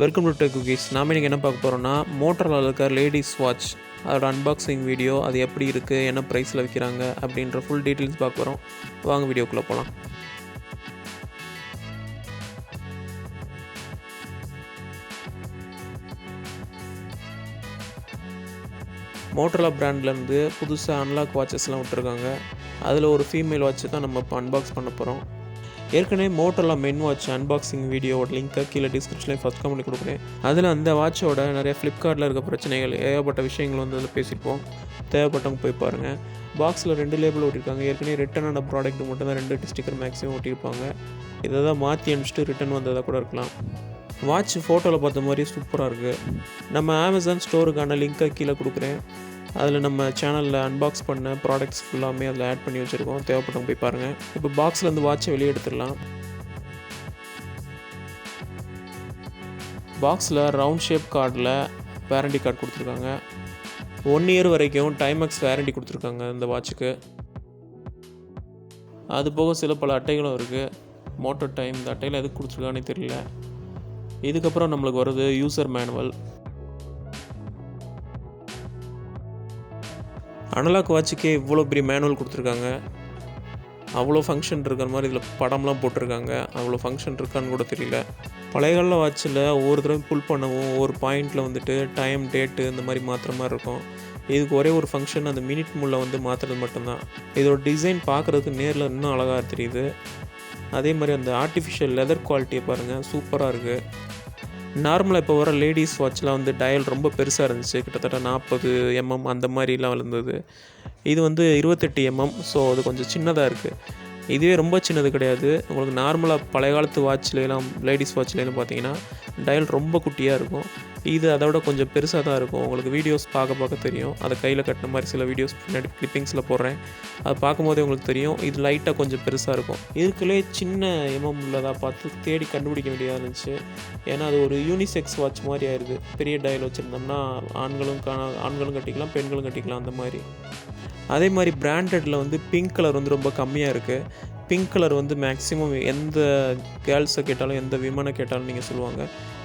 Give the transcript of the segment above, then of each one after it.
Welcome to tech cookies. நாம் இன்றைக்கி என்ன பார்க்க போகிறோம்னா, மோட்டரோல இருக்க லேடிஸ் வாட்ச் அதோட அன்பாக்சிங் வீடியோ, அது எப்படி இருக்குது, என்ன ப்ரைஸில் விற்கிறாங்க அப்படின்ற ஃபுல் டீட்டெயில்ஸ் பார்க்க போகிறோம். வாங்க வீடியோக்குள்ளே போகலாம். மோட்டரோலா பிராண்ட்லேருந்து புதுசாக அன்லாக் வாட்சஸ்லாம் விட்டுருக்காங்க. அதில் ஒரு ஃபீமேல் வாட்சை தான் நம்ம இப்போ அன்பாக்ஸ் பண்ண போகிறோம். ஏற்கனவே மோட்டரோலா மென் வாட்ச் அன்பாக்சிங் வீடியோவோட லிங்க்கை கீழே டிஸ்கிரிப்ஷன்லேயும் ஃபஸ்ட் கமெண்ட் கொடுக்குறேன். அதில் அந்த வாட்சோட நிறைய ஃப்ளிப்கார்ட்டில் இருக்க பிரச்சனைகள், ஏகப்பட்ட விஷயங்கள் வந்து அதில் பேசியிருப்போம். தேவைப்பட்டவங்க போய் பாருங்கள். பாக்ஸில் 2 லேபிள் ஓட்டியிருக்காங்க. ஏற்கனவே ரிட்டன் ஆன ப்ராடக்ட் மட்டும் தான் 2 ஸ்டிக்கர் மேக்ஸிமம் ஓட்டியிருப்பாங்க. இதை தான் மாற்றி அனுப்பிச்சிட்டு ரிட்டன் வந்ததாக கூட இருக்கலாம். வாட்ச் ஃபோட்டோவில் பார்த்த மாதிரி சூப்பராக இருக்குது. நம்ம அமேசான் ஸ்டோருக்கான லிங்க்கை கீழே கொடுக்குறேன். அதில் நம்ம சேனலில் அன்பாக்ஸ் பண்ண ப்ராடக்ட்ஸ் ஃபுல்லாமே அதில் ஆட் பண்ணி வச்சுருக்கோம். தேவைப்பட்டவங்க போய் பாருங்கள். இப்போ பாக்ஸ்லேருந்து வாட்சை வெளியே எடுத்துடலாம். பாக்ஸில் ரவுண்ட் ஷேப் கார்டில் வாரண்டி கார்டு கொடுத்துருக்காங்க. 1 இயர் வரைக்கும் டைமக்ஸ் வாரண்டி கொடுத்துருக்காங்க இந்த வாட்சுக்கு. அது போக சில பல அட்டைகளும் இருக்குது. மோட்டோ டைம் இந்த அட்டையில் எதுக்கு கொடுத்துருக்கான்னு தெரியல. இதுக்கப்புறம் நம்மளுக்கு வருது யூசர் மேனுவல். அனலாக் வாட்சுக்கே இவ்வளோ பெரிய மேனுவல் கொடுத்துருக்காங்க. அவ்வளோ ஃபங்க்ஷன் இருக்கிற மாதிரி இதில் படம்லாம் போட்டிருக்காங்க. அவ்வளோ ஃபங்க்ஷன் இருக்கான்னு கூட தெரியல. பழைய கால வாட்சில் ஒவ்வொரு தடவை புல் பண்ணவும் ஒவ்வொரு பாயிண்டில் வந்துட்டு டைம், டேட்டு இந்த மாதிரி மாற்றுற மாதிரி இருக்கும். இதுக்கு ஒரே ஒரு ஃபங்க்ஷன், அந்த மினிட் முள்ள வந்து மாற்றுறது மட்டும்தான். இதோட டிசைன் பார்க்குறதுக்கு நேரில் இன்னும் அழகாக தெரியுது. அதே மாதிரி அந்த ஆர்டிஃபிஷியல் லெதர் குவாலிட்டியை பாருங்கள், சூப்பராக இருக்குது. நார்மலாக இப்போ வர லேடிஸ் வாட்ச்லாம் வந்து டயல் ரொம்ப பெருசாக இருந்துச்சு. கிட்டத்தட்ட 40 mm அந்த மாதிரிலாம் இருந்தது. இது வந்து 28 mm. ஸோ அது கொஞ்சம் சின்னதாக இருக்குது. இதுவே ரொம்ப சின்னது கிடையாது. உங்களுக்கு நார்மலாக பழைய காலத்து வாட்ச்லாம், லேடிஸ் வாட்ச்லாம் பார்த்தீங்கன்னா டயல் ரொம்ப குட்டியாக இருக்கும். இது அதை விட கொஞ்சம் பெருசாக தான் இருக்கும். உங்களுக்கு வீடியோஸ் பார்க்க தெரியும். அதை கையில் கட்டின மாதிரி சில வீடியோஸ் பின்னாடி கிளிப்பிங்ஸில் போடுறேன். அது பார்க்கும்போதே உங்களுக்கு தெரியும். இது லைட்டாக கொஞ்சம் பெருசாக இருக்கும். இதுக்குள்ளே சின்ன எம்எம் உள்ளதாக பார்த்து தேடி கண்டுபிடிக்க வேண்டியதாக இருந்துச்சு. ஏன்னா அது ஒரு யூனிசெக்ஸ் வாட்ச் மாதிரி ஆயிடுது. பெரிய டயல் வச்சுருந்தோம்னா ஆண்களும் கட்டிக்கலாம், பெண்களும் கட்டிக்கலாம் அந்த மாதிரி. அதே மாதிரி பிராண்டடில் வந்து பிங்க் கலர் வந்து ரொம்ப கம்மியாக இருக்குது. பிங்க் கலர் வந்து மேக்ஸிமம் எந்த கேர்ள்ஸை கேட்டாலும், எந்த விமனை கேட்டாலும் நீங்கள் சொல்லுவாங்க,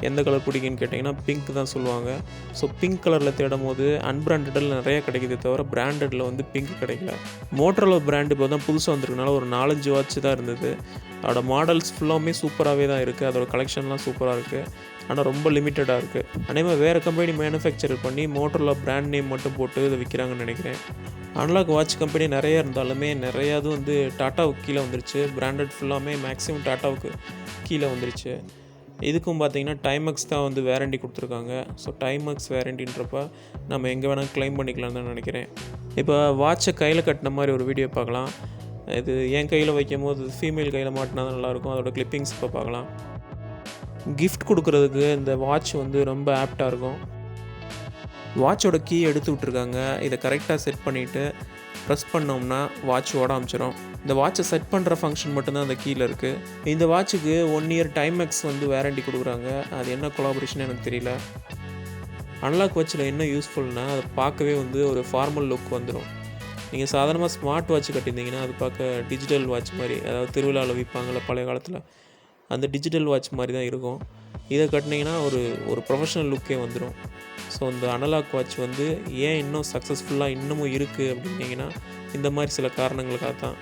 எந்த கலர் பிடிக்குன்னு கேட்டிங்கன்னா பிங்க் தான் சொல்லுவாங்க. ஸோ பிங்க் கலரில் தேடும் போது அன்பிராண்டடில் நிறையா கிடைக்குது, தவிர பிராண்டடில் வந்து பிங்க் கிடைக்கல. மோட்டரோலா பிராண்டு இப்போ தான் புதுசாக வந்திருக்கனால ஒரு 4-5 வாட்ச் தான் இருந்தது. அதோட மாடல்ஸ் ஃபுல்லாமே சூப்பராகவே தான் இருக்குது. அதோட கலெக்ஷன்லாம் சூப்பராக இருக்குது. ஆனால் ரொம்ப லிமிட்டடாக இருக்குது. அதே மாதிரி வேறு கம்பெனி மேனுஃபேக்சர் பண்ணி மோட்டரோலா பிராண்ட் நேம் மட்டும் போட்டு இதை விற்கிறாங்கன்னு நினைக்கிறேன். அனலாக் வாட்ச் கம்பெனி நிறையா இருந்தாலுமே நிறையாது வந்து டாட்டாவுக்கு கீழே வந்துருச்சு. பிராண்டட் ஃபுல்லாமே மேக்ஸிமம் டாட்டாவுக்கு கீழே வந்துருச்சு. இதுக்கும் பார்த்தீங்கன்னா டைமக்ஸ் தான் வந்து வேரண்டி கொடுத்துருக்காங்க. ஸோ டைமக்ஸ் வேரண்டின்றப்ப நம்ம எங்கே வேணால் க்ளைம் பண்ணிக்கலாம்னு தான் நினைக்கிறேன். இப்போ வாட்சை கையில் கட்டின மாதிரி ஒரு வீடியோ பார்க்கலாம். இது என் கையில் வைக்கும் போது ஃபீமேல் கையில் மாட்டினா தான் நல்லாயிருக்கும். அதோட கிளிப்பிங்ஸ் இப்போ பார்க்கலாம். கிஃப்ட் கொடுக்குறதுக்கு இந்த வாட்ச் வந்து ரொம்ப ஆப்டாக இருக்கும். வாட்சோட கீ எடுத்து விட்ருக்காங்க. இதை கரெக்டாக செட் பண்ணிவிட்டு ப்ரெஸ் பண்ணோம்னா வாட்ச் ஓட ஆரம்பிச்சிடும். இந்த வாட்சை செட் பண்ணுற ஃபங்க்ஷன் மட்டும்தான் அந்த கீழே இருக்குது. இந்த வாட்சுக்கு 1 இயர் டைமக்ஸ் வந்து வேரண்டி கொடுக்குறாங்க. அது என்ன கொலாபரேஷன் எனக்கு தெரியல. அனலாக் வாட்சில் என்ன யூஸ்ஃபுல்னால், அதை பார்க்கவே வந்து ஒரு ஃபார்மல் லுக் வந்துடும். நீங்கள் சாதாரணமாக ஸ்மார்ட் வாட்ச் கட்டியிருந்தீங்கன்னா அது பார்க்க டிஜிட்டல் வாட்ச் மாதிரி, அதாவது திருவிழாவில் விற்பாங்கள்ல பழைய காலத்தில், அந்த டிஜிட்டல் வாட்ச் மாதிரி தான் இருக்கும். இதை கட்டினீங்கன்னா ஒரு ப்ரொஃபஷனல் லுக்கே வந்துடும். ஸோ இந்த அனலாக் வாட்ச் வந்து ஏன் இன்னும் சக்ஸஸ்ஃபுல்லாக இன்னமும் இருக்குது அப்படின்னீங்கன்னா இந்த மாதிரி சில காரணங்களுக்காக தான்.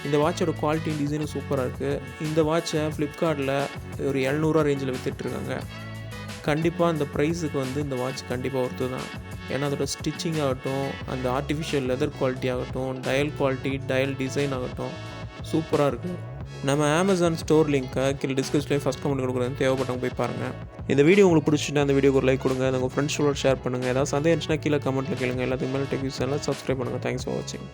இந்த வாட்சோட குவாலிட்டி டிசைனும் சூப்பராக இருக்குது. இந்த வாட்சை ஃப்ளிப்கார்ட்டில் ஒரு 700 ரேஞ்சில் விற்றுட்ருக்காங்க. கண்டிப்பாக அந்த ப்ரைஸுக்கு வந்து இந்த வாட்ச் கண்டிப்பாக ஒர்த்து தான். ஏன்னா அதோட ஸ்டிச்சிங் ஆகட்டும், அந்த ஆர்டிஃபிஷியல் லெதர் குவாலிட்டி ஆகட்டும், டயல் குவாலிட்டி, டயல் டிசைன் ஆகட்டும் சூப்பராக இருக்குது. நம்ம அமேசான் ஸ்டோர் லிங்க்கை கீழே டிஸ்கிரிப்ஷன்லேயே ஃபஸ்ட் கமெண்ட் கொடுக்குறேன். தேவைப்பட்டவங்க போய் பாருங்கள். இந்த வீடியோ உங்களுக்கு பிடிச்சிட்டா அந்த வீடியோக்கு ஒரு லைக் கொடுங்க. உங்கள் ஃப்ரெண்ட்ஸோட ஷேர் பண்ணுங்கள். ஏதாவது சந்தேகம் இருந்துச்சுன்னா கீழே கமெண்ட்டில் கேளுங்க. எல்லாத்துக்கு மேலே டெக் நியூஸ் சேனலை சப்ஸ்கிரைப் பண்ணுங்கள். தேங்க்ஸ் ஃபார் வாட்சிங்.